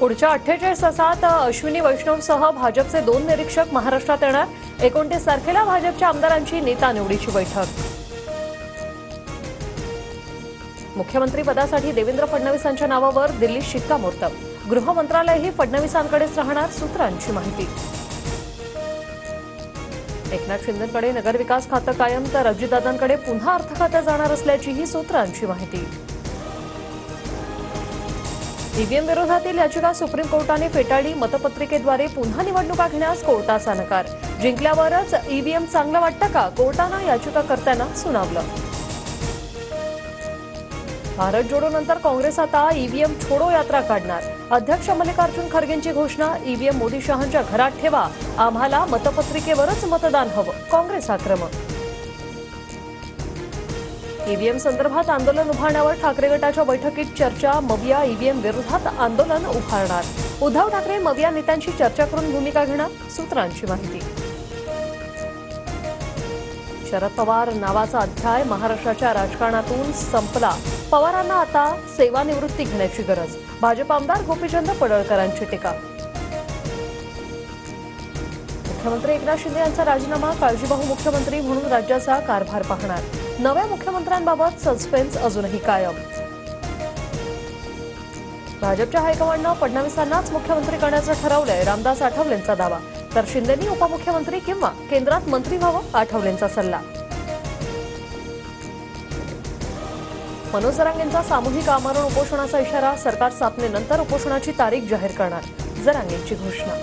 पुढच्या 48 तासात अश्विनी वैष्णवसह भाजपचे 2 निरीक्षक महाराष्ट्रात येणार। 29 तारखेला भाजपच्या आमदारांची नेता निवडीची बैठक। मुख्यमंत्री पदासाठी देवेंद्र फडणवीसांच्या नावावर दिल्लीत शिक्कामोर्तब। गृह मंत्रालयही फडणवीसांकडेच राहणार, सूत्रांची माहिती। एकनाथ शिंदेंकडे नगरविकास खातं कायम, तर अजितदादांकडे पुन्हा अर्थ खातं जाणार असल्याचीही सूत्रांची माहिती। ईव्हीएम विरोधातील याचिका सुप्रीम कोर्टाने फेटाळली। मतपत्रिकेद्वारे पुन्हा निवडणुका घेण्यास कोर्टाचा नकार। जिंकल्यावरच ईव्हीएम चांगलं वाटतं का, कोर्टानं याचिकाकर्त्यांना सुनावलं। भारत जोडो नंतर काँग्रेस आता ईव्हीएम छोडो यात्रा काढणार। अध्यक्ष मल्लिकार्जुन खरगेंची घोषणा, ईव्हीएम मोदी शहांच्या घरात ठेवा, आम्हाला मतपत्रिकेवरच मतदान हवं, काँग्रेस आक्रमक। ईव्हीएम संदर्भात आंदोलन उभारण्यावर ठाकरे गटाच्या बैठकीत चर्चा। मविया ईव्हीएम विरोधात आंदोलन उभारणार। उद्धव ठाकरे मविया नेत्यांशी चर्चा करून भूमिका घेणार, सूत्रांची माहिती। शरद पवार नावाचा अध्याय महाराष्ट्राच्या राजकारणातून संपला। पवारांना आता सेवानिवृत्ती घेण्याची गरज। भाजप आमदार गोपीचंद पडळकरांची टीका। मुख्यमंत्री एकनाथ शिंदे यांचा राजीनामा, काळजीवाहू मुख्यमंत्री म्हणून राज्याचा कारभार पाहणार। नव्या मुख्यमंत्र्यांबाबत सस्पेन्स अजूनही कायम। भाजपच्या हायकमांडनं फडणवीसांनाच मुख्यमंत्री करण्याचं ठरवलंय, रामदास आठवलेंचा दावा। तर शिंदेंनी उपमुख्यमंत्री किंवा केंद्रात मंत्री व्हावं, आठवलेंचा सल्ला। मनोज जरांगेंचा सामूहिक आमरण उपोषणाचा इशारा। सरकार स्थापनेनंतर उपोषणाची तारीख जाहीर करणार, जरांगेंची घोषणा।